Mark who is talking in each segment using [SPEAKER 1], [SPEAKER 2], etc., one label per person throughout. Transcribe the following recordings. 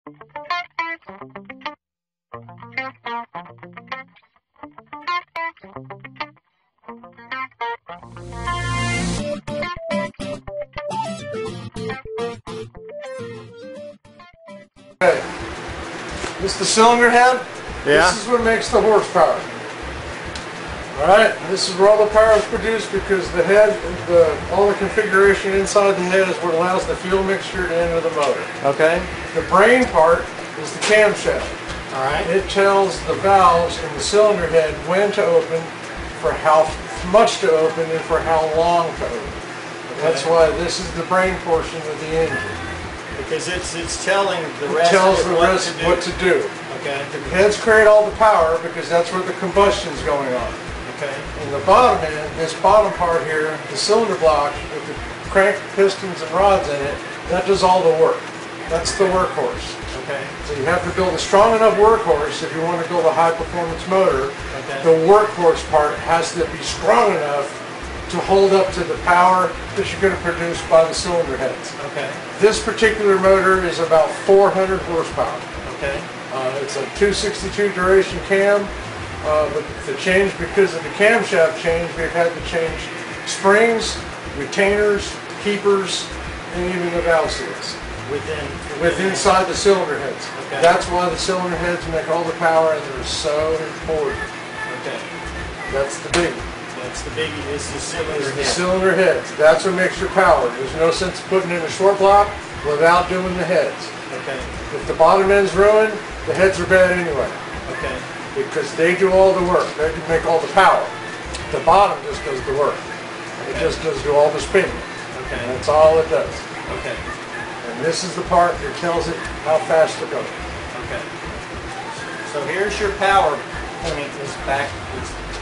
[SPEAKER 1] Okay, this is the cylinder head.
[SPEAKER 2] Yeah.
[SPEAKER 1] This is what makes the horsepower. Alright, this is where all the power is produced because the head, all the configuration inside the head is what allows the fuel mixture to enter the motor.
[SPEAKER 2] Okay.
[SPEAKER 1] The brain part is the camshaft.
[SPEAKER 2] Alright.
[SPEAKER 1] It tells the valves in the cylinder head when to open, for how much to open, and for how long to open. Okay. That's why this is the brain portion of the engine.
[SPEAKER 2] Because it's telling the rest
[SPEAKER 1] what to do.
[SPEAKER 2] Okay.
[SPEAKER 1] The heads create all the power because that's where the combustion is going on.
[SPEAKER 2] Okay.
[SPEAKER 1] And the bottom end, this bottom part here, the cylinder block with the crank, pistons, and rods in it, that does all the work. That's the workhorse.
[SPEAKER 2] Okay.
[SPEAKER 1] So you have to build a strong enough workhorse if you want to build a high-performance motor.
[SPEAKER 2] Okay.
[SPEAKER 1] The workhorse part has to be strong enough to hold up to the power that you're going to produce by the cylinder heads.
[SPEAKER 2] Okay.
[SPEAKER 1] This particular motor is about 400 horsepower.
[SPEAKER 2] Okay.
[SPEAKER 1] It's a 262 duration cam. But the change, because of the camshaft change, we've had to change springs, retainers, keepers, and even the valve seals. Inside the cylinder heads.
[SPEAKER 2] Okay.
[SPEAKER 1] That's why the cylinder heads make all the power, and they're so important.
[SPEAKER 2] Okay.
[SPEAKER 1] That's the biggie.
[SPEAKER 2] That's the biggie. Is the cylinder head.
[SPEAKER 1] The cylinder heads. That's what makes your power. There's no sense of putting in a short block without doing the heads.
[SPEAKER 2] Okay.
[SPEAKER 1] If the bottom end's ruined, the heads are bad anyway.
[SPEAKER 2] Okay.
[SPEAKER 1] Because they do all the work. They can make all the power. The bottom just does the work. It just does do all the spinning.
[SPEAKER 2] Okay.
[SPEAKER 1] And that's all it does.
[SPEAKER 2] Okay.
[SPEAKER 1] And this is the part that tells it how fast to go.
[SPEAKER 2] Okay. So here's your power point. Is back.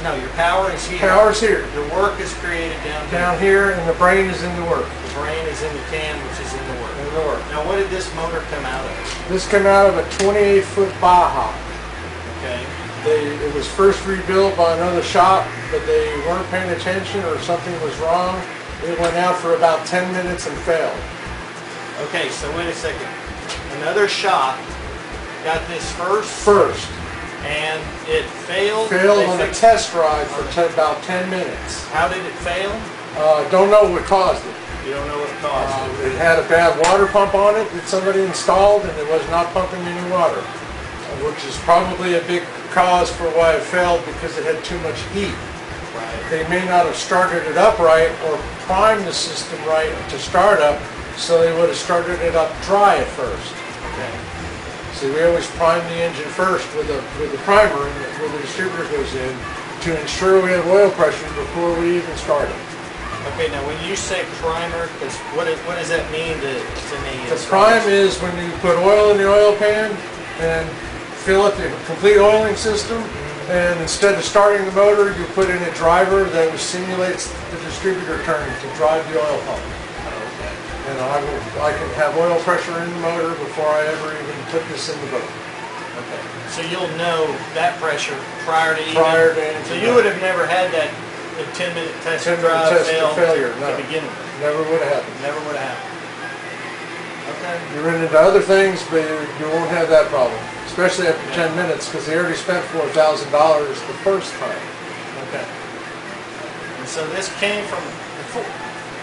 [SPEAKER 2] No, your power is here.
[SPEAKER 1] Power's here.
[SPEAKER 2] Your work is created down here.
[SPEAKER 1] Down here, and the brain is in the work.
[SPEAKER 2] The brain is in the can, which is in the work.
[SPEAKER 1] In the work.
[SPEAKER 2] Now, what did this motor come out of?
[SPEAKER 1] This came out of a 28-foot Baja.
[SPEAKER 2] Okay.
[SPEAKER 1] It was first rebuilt by another shop, but they weren't paying attention or something was wrong. It went out for about 10 minutes and failed.
[SPEAKER 2] Okay, so wait a second. Another shop got this first, and it failed.
[SPEAKER 1] Failed on a test ride for about 10 minutes.
[SPEAKER 2] How did it fail?
[SPEAKER 1] Don't know what caused it.
[SPEAKER 2] You don't know what caused it.
[SPEAKER 1] It had a bad water pump on it that somebody installed, and it was not pumping any water, which is probably a big cause for why it failed, because it had too much heat.
[SPEAKER 2] Right.
[SPEAKER 1] They may not have started it up right or primed the system right to start up, so they would have started it up dry at first.
[SPEAKER 2] Okay.
[SPEAKER 1] See, we always prime the engine first with a primer where the distributor goes in to ensure we have oil pressure before we even start it.
[SPEAKER 2] Okay, now when you say primer, what does that mean to me?
[SPEAKER 1] The prime is when you put oil in the oil pan and fill up the complete oiling system, and instead of starting the motor, you put in a driver that simulates the distributor turn to drive the oil pump.
[SPEAKER 2] Okay.
[SPEAKER 1] And I can have oil pressure in the motor before I ever even put this in the boat.
[SPEAKER 2] Okay. So you'll know that pressure prior to
[SPEAKER 1] anything.
[SPEAKER 2] So you would have never had that 10-minute test drive
[SPEAKER 1] failure. No.
[SPEAKER 2] To begin with.
[SPEAKER 1] Never would have happened.
[SPEAKER 2] Never would have happened. Okay.
[SPEAKER 1] You run into other things, but you won't have that problem. Especially after 10 minutes, because they already spent $4,000 the first time.
[SPEAKER 2] Okay. And so this came from,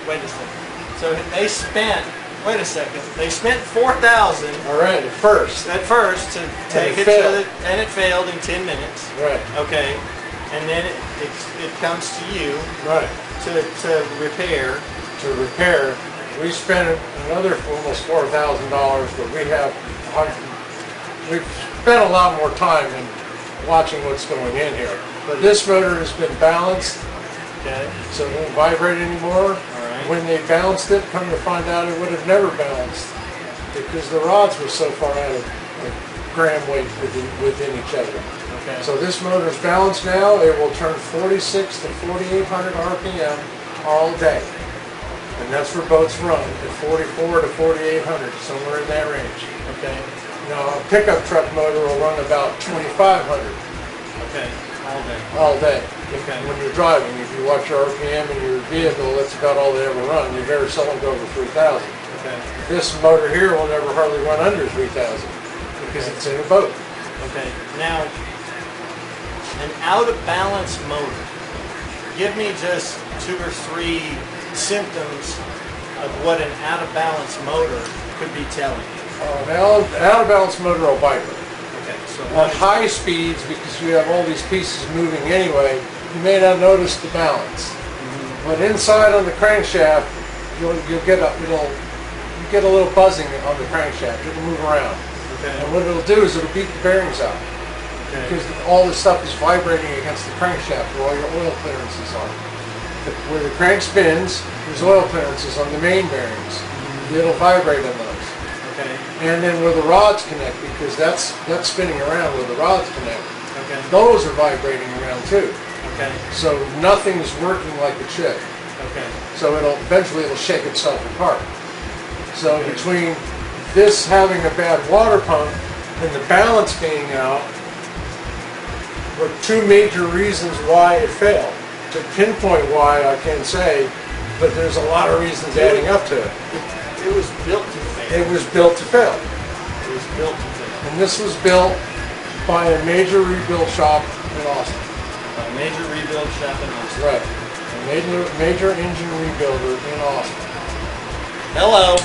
[SPEAKER 2] wait a second. So they spent, wait a second, they spent $4,000.
[SPEAKER 1] All right, at first
[SPEAKER 2] to take it to and it failed in 10 minutes.
[SPEAKER 1] Right.
[SPEAKER 2] Okay. And then it comes to you.
[SPEAKER 1] Right.
[SPEAKER 2] To repair.
[SPEAKER 1] To repair. We spent another almost $4,000, but we've spent a lot more time in watching what's going in here. But this motor has been balanced,
[SPEAKER 2] okay,
[SPEAKER 1] so it won't vibrate anymore.
[SPEAKER 2] All right.
[SPEAKER 1] When they balanced it, come to find out it would have never balanced because the rods were so far out of gram weight within each other.
[SPEAKER 2] Okay.
[SPEAKER 1] So this motor is balanced now. It will turn 46 to 4,800 RPM all day. And that's where boats run, at 44 to 4,800, somewhere in that range.
[SPEAKER 2] Okay.
[SPEAKER 1] Now, a pickup truck motor will run about 2,500.
[SPEAKER 2] Okay, all day.
[SPEAKER 1] All day.
[SPEAKER 2] Okay.
[SPEAKER 1] When you're driving, if you watch your RPM in your vehicle, that's about all they ever run. You never seldom go over 3,000.
[SPEAKER 2] Okay.
[SPEAKER 1] This motor here will never hardly run under 3,000. because it's in a boat.
[SPEAKER 2] Okay, now, an out-of-balance motor. Give me just 2 or 3 symptoms of what an out-of-balance motor could be telling you.
[SPEAKER 1] An out-of-balance motor will vibrate.
[SPEAKER 2] Okay, so
[SPEAKER 1] At high speeds, because you have all these pieces moving anyway, you may not notice the balance. But inside on the crankshaft, you'll get a little buzzing on the crankshaft. It'll move around.
[SPEAKER 2] Okay.
[SPEAKER 1] And what it'll do is it'll beat the bearings out.
[SPEAKER 2] Okay.
[SPEAKER 1] Because all this stuff is vibrating against the crankshaft where all your oil clearances are. Where the crank spins, there's oil clearances on the main bearings. It'll vibrate on those.
[SPEAKER 2] Okay.
[SPEAKER 1] And then where the rods connect, because that's spinning around where the rods connect,
[SPEAKER 2] Okay.
[SPEAKER 1] those are vibrating around too.
[SPEAKER 2] Okay.
[SPEAKER 1] So nothing's working like it should.
[SPEAKER 2] Okay.
[SPEAKER 1] So eventually it'll shake itself apart. So between this having a bad water pump and the balance being out were 2 major reasons why it failed. To pinpoint why, I can't say, but there's a lot of reasons adding up to it.
[SPEAKER 2] It was built to fail.
[SPEAKER 1] It was built to fail.
[SPEAKER 2] It was built to fail.
[SPEAKER 1] And this was built by a major rebuild shop in Austin.
[SPEAKER 2] A major rebuild shop in Austin.
[SPEAKER 1] Right. A major engine rebuilder in Austin.
[SPEAKER 2] Hello.